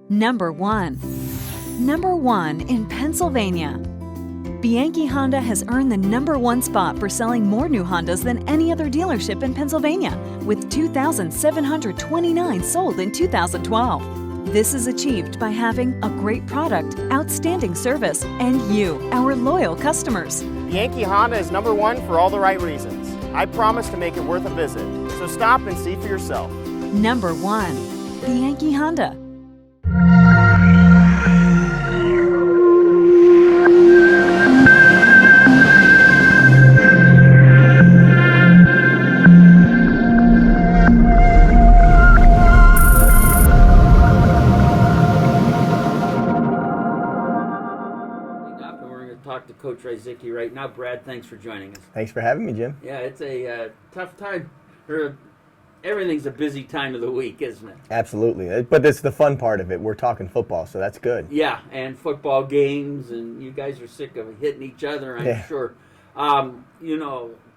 Number 1. Number 1 in Pennsylvania. Bianchi Honda has earned the number 1 spot for selling more new Hondas than any other dealership in Pennsylvania, with 2,729 sold in 2012. This is achieved by having a great product, outstanding service, and you, our loyal customers. Bianchi Honda is number 1 for all the right reasons. I promise to make it worth a visit, so stop and see for yourself. Number 1. Bianchi Honda. Talk to Coach Rzyczycki right now. Brad, thanks for joining us. Thanks for having me, Jim. Yeah, it's a tough time. Everything's a busy time of the week, isn't it? Absolutely. But it's the fun part of it. We're talking football, so that's good. Yeah, and football games, and you guys are sick of hitting each other, I'm sure.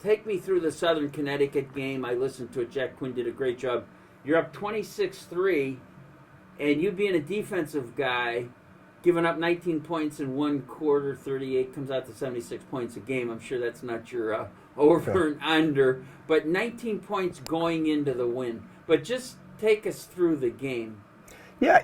Take me through the Southern Connecticut game. I listened to it. Jack Quinn did a great job. You're up 26-3, and you being a defensive guy, giving up 19 points in one quarter, 38 comes out to 76 points a game. I'm sure that's not your over and under, but 19 points going into the win. But just take us through the game. Yeah,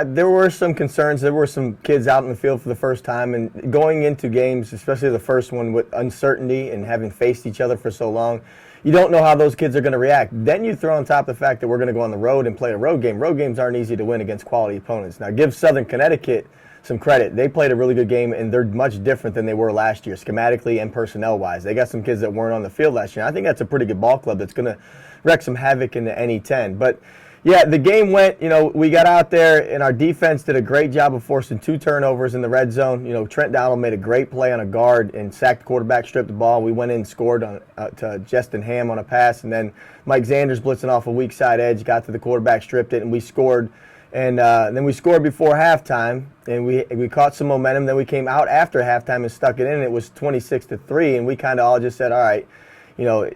there were some concerns. There were some kids out in the field for the first time, and going into games, especially the first one with uncertainty and having faced each other for so long, you don't know how those kids are going to react. Then you throw on top the fact that we're going to go on the road and play a road game. Road games aren't easy to win against quality opponents. Now, give Southern Connecticut some credit. They played a really good game, and they're much different than they were last year, schematically and personnel-wise. They got some kids that weren't on the field last year. I think that's a pretty good ball club that's going to wreak some havoc in the NE10. But yeah, the game went, we got out there, and our defense did a great job of forcing 2 turnovers in the red zone. Trent Dowdle made a great play on a guard and sacked the quarterback, stripped the ball. We went in and scored to Justin Ham on a pass, and then Mike Zanders blitzing off a weak side edge, got to the quarterback, stripped it, and we scored. And then we scored before halftime, and we caught some momentum. Then we came out after halftime and stuck it in, and it was 26-3, and we kind of all just said, all right,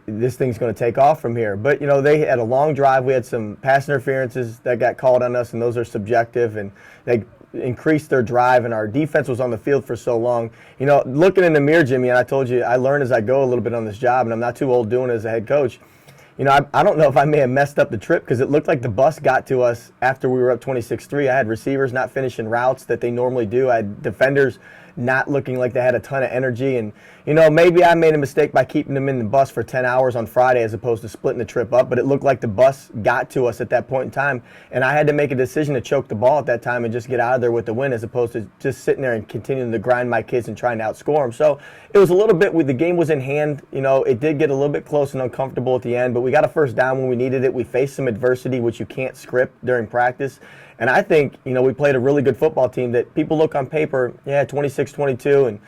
this thing's going to take off from here. But, they had a long drive. We had some pass interferences that got called on us, and those are subjective, and they increased their drive, and our defense was on the field for so long. Looking in the mirror, Jimmy, and I told you I learn as I go a little bit on this job, and I'm not too old doing it as a head coach. I don't know if I may have messed up the trip because it looked like the bus got to us after we were up 26-3. I had receivers not finishing routes that they normally do. I had defenders not looking like they had a ton of energy. And, maybe I made a mistake by keeping them in the bus for 10 hours on Friday as opposed to splitting the trip up. But it looked like the bus got to us at that point in time. And I had to make a decision to choke the ball at that time and just get out of there with the win as opposed to just sitting there and continuing to grind my kids and trying to outscore them. So it was a little bit, the game was in hand. It did get a little bit close and uncomfortable at the end. But we got a first down when we needed it. We faced some adversity, which you can't script during practice. And I think, we played a really good football team that people look on paper, 26-22, and,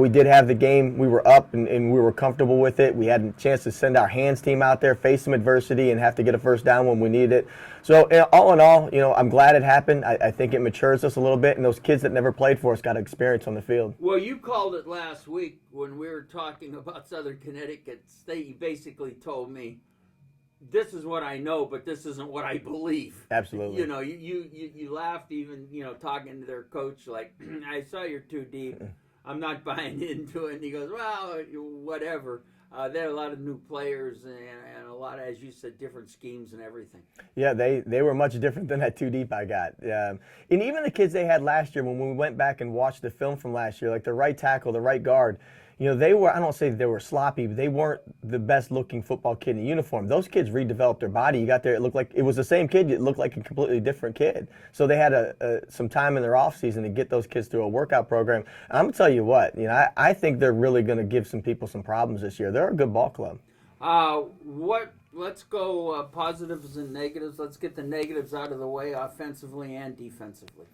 we did have the game. We were up, and we were comfortable with it. We had a chance to send our hands team out there, face some adversity, and have to get a first down when we needed it. So, all in all, I'm glad it happened. I think it matures us a little bit, and those kids that never played for us got experience on the field. Well, you called it last week when we were talking about Southern Connecticut State. You basically told me, this is what I know, but this isn't what I believe. Absolutely. You laughed even, talking to their coach, like, I saw you're too deep. I'm not buying into it. And he goes, well, whatever. There are a lot of new players and a lot of, as you said, different schemes and everything. Yeah, they were much different than that too deep I got. And even the kids they had last year, when we went back and watched the film from last year, like the right tackle, the right guard, they were, I don't say they were sloppy, but they weren't the best looking football kid in uniform. Those kids redeveloped their body. You got there, it looked like it was the same kid. It looked like a completely different kid. So they had some time in their off season to get those kids through a workout program. And I'm going to tell you what, I think they're really going to give some people some problems this year. They're a good ball club. Let's go positives and negatives. Let's get the negatives out of the way offensively and defensively.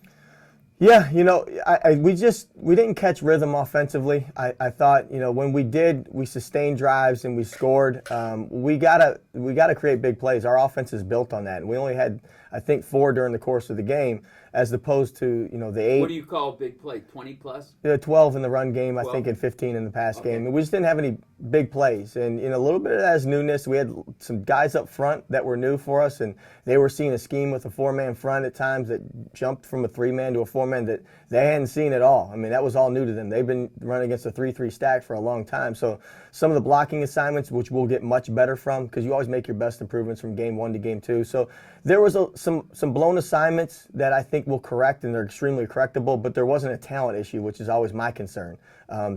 Yeah, we didn't catch rhythm offensively. I thought, when we did, we sustained drives and we scored. We gotta create big plays. Our offense is built on that. And we only had, I think 4 during the course of the game, as opposed to the 8. What do you call a big play? 20 plus? 12 in the run game, 12? I think, and 15 in the pass Okay. game. And we just didn't have any big plays. And a little bit of that is newness. We had some guys up front that were new for us, and they were seeing a scheme with a 4-man front at times that jumped from a 3-man to a 4-man that they hadn't seen at all. I mean, that was all new to them. They've been running against a 3-3 stack for a long time. So some of the blocking assignments, which we'll get much better from, because you always make your best improvements from game 1 to game 2. So there was some blown assignments that I think we'll correct, and they're extremely correctable, but there wasn't a talent issue, which is always my concern.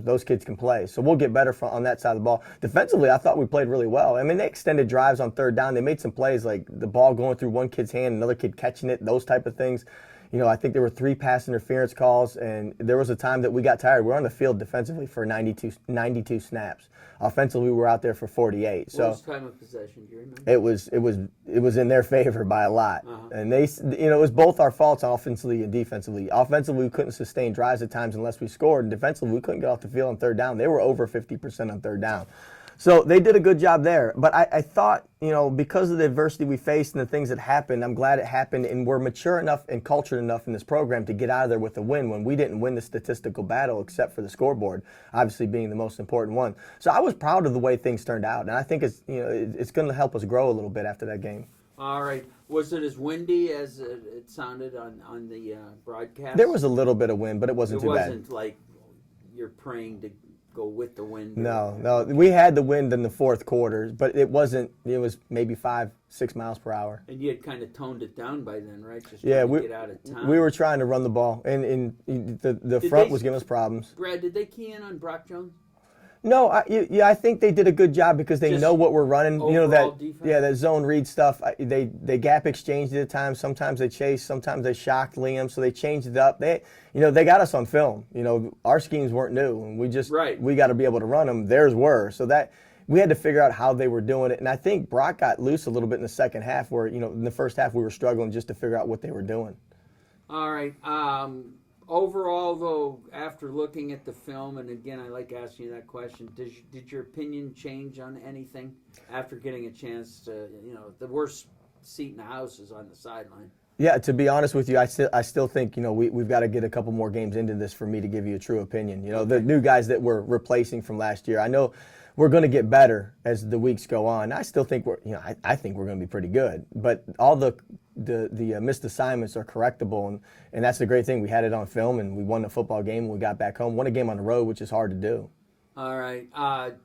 Those kids can play. So we'll get better on that side of the ball. Defensively, I thought we played really well. I mean, they extended drives on 3rd down. They made some plays like the ball going through one kid's hand, another kid catching it, those type of things. I think there were 3 pass interference calls, and there was a time that we got tired. We were on the field defensively for 92 snaps. Offensively, we were out there for 48. What So was time of possession? Do you remember? it was in their favor by a lot. And they, it was both our faults offensively and defensively. Offensively, we couldn't sustain drives at times unless we scored, and defensively, we couldn't get off the field on 3rd down. They were over 50% on 3rd down. So they did a good job there. But I thought, because of the adversity we faced and the things that happened, I'm glad it happened, and we're mature enough and cultured enough in this program to get out of there with a win when we didn't win the statistical battle except for the scoreboard, obviously being the most important one. So I was proud of the way things turned out, and I think it's going to help us grow a little bit after that game. All right. Was it as windy as it sounded on the broadcast? There was a little bit of wind, but it wasn't too bad. It wasn't like you're praying to go with the wind. No. We had the wind in the 4th quarter, but it wasn't. It was maybe 5-6 miles per hour. And you had kind of toned it down by then, right? Just Yeah, trying to get out of town. we were trying to run the ball, and the front was giving us problems. Brad, did they key in on Brock Jones? No, I think they did a good job because they Just know what we're running. overall defense? That zone read stuff. They gap exchanged at times. Sometimes they chased. Sometimes they shocked Liam. So they changed it up. They got us on film. Our schemes weren't new, and we got to be able to run them. Theirs were. So that we had to figure out how they were doing it. And I think Brock got loose a little bit in the second half, where in the first half we were struggling just to figure out what they were doing. All right. Overall, though, after looking at the film, and again, I like asking you that question, did your opinion change on anything after getting a chance to, the worst seat in the house is on the sideline? Yeah, to be honest with you, I still think we've got to get a couple more games into this for me to give you a true opinion. The new guys that we're replacing from last year, I know we're going to get better as the weeks go on. I still think I think we're going to be pretty good, but all the missed assignments are correctable, and that's the great thing. We had it on film, and we won the football game when we got back home. Won a game on the road, which is hard to do. All right.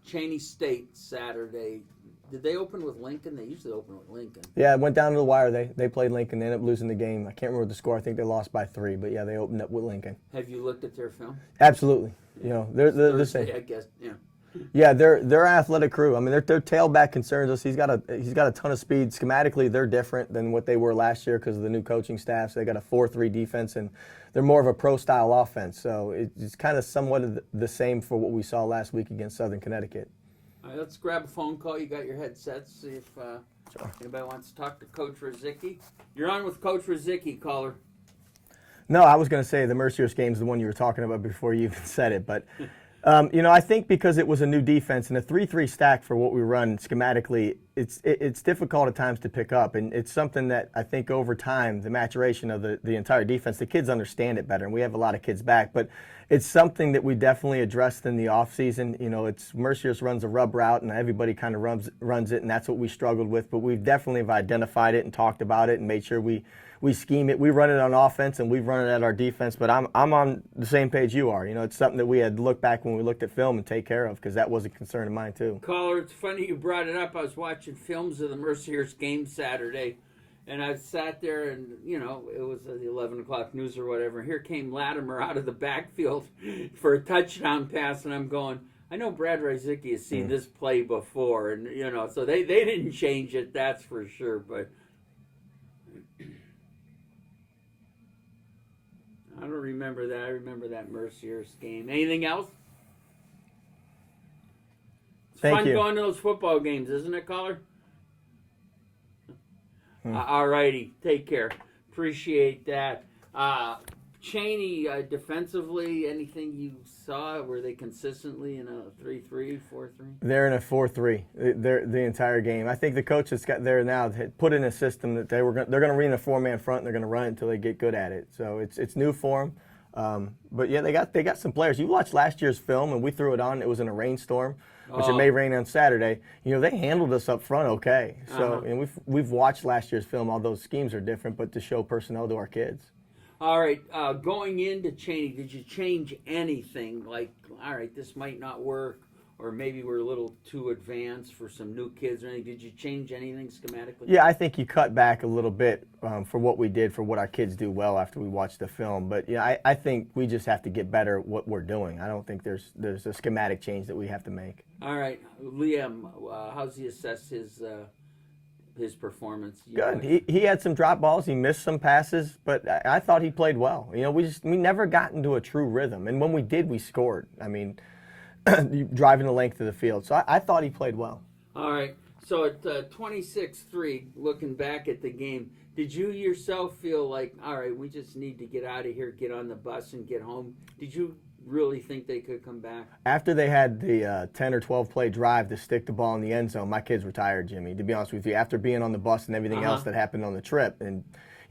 Cheney State Saturday. Did they open with Lincoln? They usually open with Lincoln. Yeah, it went down to the wire. They played Lincoln. They ended up losing the game. I can't remember the score. I think they lost by 3, but yeah, they opened up with Lincoln. Have you looked at their film? Absolutely. They're the same. I guess. Yeah. Yeah, they're an athletic crew. I mean, their tailback concerns us. He's got a ton of speed. Schematically, they're different than what they were last year because of the new coaching staff. So they got a 4-3 defense, and they're more of a pro-style offense. So it's kind of somewhat of the same for what we saw last week against Southern Connecticut. All right, let's grab a phone call. You got your headsets. See if anybody wants to talk to Coach Rzyczycki. You're on with Coach Rzyczycki, caller. No, I was going to say the Mercyhurst game is the one you were talking about before you even said it, but. I think because it was a new defense and a 3-3 stack for what we run schematically, it's difficult at times to pick up, and it's something that I think over time, the maturation of the entire defense, the kids understand it better, and we have a lot of kids back, but it's something that we definitely addressed in the offseason. It's Mercyhurst runs a rub route, and everybody kind of runs it, and that's what we struggled with, but we definitely have identified it and talked about it and made sure we scheme it. We run it on offense, and we've run it at our defense, but I'm on the same page you are. It's something that we had to look back when we looked at film and take care of because that was a concern of mine too. Caller, it's funny you brought it up. I was watching films of the Mercyhurst game Saturday, and I sat there and, it was the 11 o'clock news or whatever. Here came Latimer out of the backfield for a touchdown pass, and I'm going, I know Brad Rzyczycki has seen this play before, and, so they didn't change it, that's for sure, but I don't remember that. I remember that Mercyhurst game. Anything else? It's fun going to those football games, isn't it, caller? All righty. Take care. Appreciate that. Cheney, defensively, anything you saw? Were they consistently in a 3-3, 4-3? They're in a 4-3. They're the entire game. I think the coach that's got there now had put in a system that they're going to run a 4-man front, and they're going to run it until they get good at it. So it's new for them. But yeah, they got some players. You watched last year's film, and we threw it on. It was in a rainstorm, which it may rain on Saturday. They handled us up front okay. So we've watched last year's film. All those schemes are different, but to show personnel to our kids. All right, going into Cheney, did you change anything? Like, all right, this might not work, or maybe we're a little too advanced for some new kids or anything. Did you change anything schematically? Yeah, I think you cut back a little bit for what we did, for what our kids do well after we watched the film. But yeah, I think we just have to get better at what we're doing. I don't think there's a schematic change that we have to make. All right, Liam, how's he assess his performance? Good. He had some drop balls. He missed some passes, but I thought he played well. We never got into a true rhythm, and when we did, we scored. I mean, driving the length of the field. So I thought he played well. All right. So at 26-3, looking back at the game, did you yourself feel like, all right, we just need to get out of here, get on the bus, and get home? Did you really think they could come back? After they had the 10 or 12 play drive to stick the ball in the end zone, my kids were tired, Jimmy, to be honest with you. After being on the bus and everything else that happened on the trip, and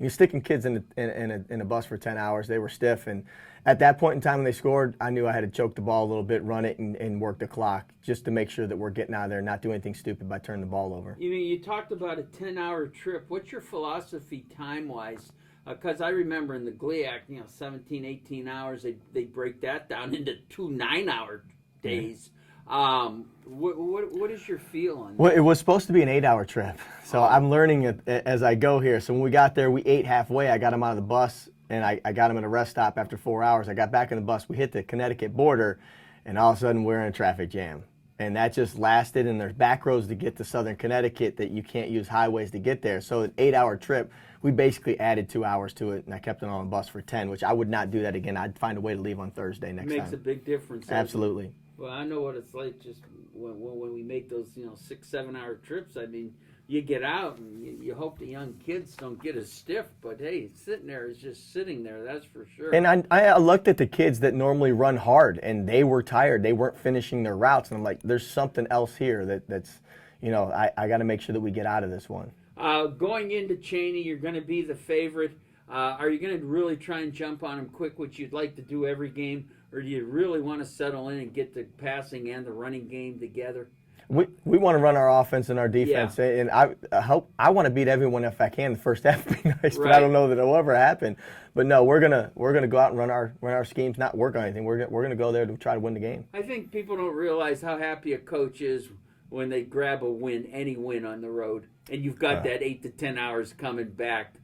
sticking kids in a bus for 10 hours, they were stiff. And at that point in time when they scored, I knew I had to choke the ball a little bit, run it, and work the clock just to make sure that we're getting out of there and not doing anything stupid by turning the ball over. You talked about a 10-hour trip. What's your philosophy time-wise? Because I remember in the GLIAC, 17, 18 hours, they break that down into 2 9-hour days. What is your feel on that? Well, it was supposed to be an 8-hour trip, so I'm learning it as I go here. So when we got there, we ate halfway. I got them out of the bus, and I got them at a rest stop after 4 hours. I got back in the bus. We hit the Connecticut border, and all of a sudden we're in a traffic jam. And that just lasted, and there's back roads to get to southern Connecticut that you can't use highways to get there. So an 8-hour trip, we basically added 2 hours to it, and I kept it on the bus for 10, which I would not do that again. I'd find a way to leave on Thursday next time. It makes a big difference. Absolutely. Well, I know what it's like just when we make those 6-7 hour trips. I mean, you get out and you hope the young kids don't get as stiff, but hey, sitting there is just sitting there, that's for sure. And I looked at the kids that normally run hard, and they were tired. They weren't finishing their routes, and I'm like, there's something else here that's I got to make sure that we get out of this one. Going into Cheney, you're going to be the favorite. Are you going to really try and jump on them quick, which you'd like to do every game, or do you really want to settle in and get the passing and the running game together? We want to run our offense and our defense, and I want to beat everyone if I can. The first half would be nice, but I don't know that it'll ever happen. But no, we're gonna go out and run our schemes, not work on anything. We're gonna go there to try to win the game. I think people don't realize how happy a coach is when they grab a win, any win on the road, and you've got that 8 to 10 hours coming back,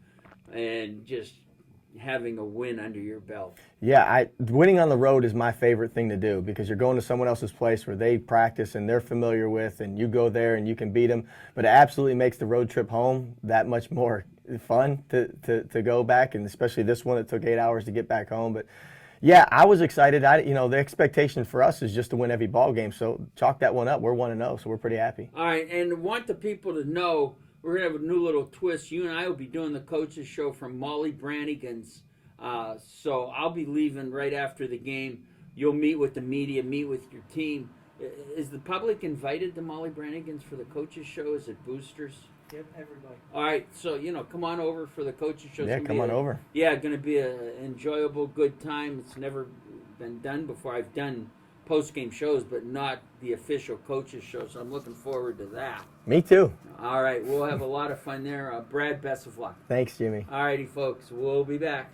and just having a win under your belt. Yeah, winning on the road is my favorite thing to do, because you're going to someone else's place where they practice and they're familiar with, and you go there and you can beat them. But it absolutely makes the road trip home that much more fun to go back, and especially this one, it took 8 hours to get back home. But yeah, I was excited. The expectation for us is just to win every ball game. So chalk that one up. We're 1-0, so we're pretty happy. All right, and want the people to know, we're going to have a new little twist. You and I will be doing the coaches show from Molly Brannigan's. So I'll be leaving right after the game. You'll meet with the media, meet with your team. Is the public invited to Molly Brannigan's for the coaches show? Is it boosters? Yep, everybody. All right, so, come on over for the coaches show. Yeah, come on over. Yeah, going to be an enjoyable, good time. It's never been done before. I've done post-game shows, but not the official coaches show, so I'm looking forward to that. Me too. All right, we'll have a lot of fun there. Brad, best of luck. Thanks, Jimmy. All righty, folks, we'll be back.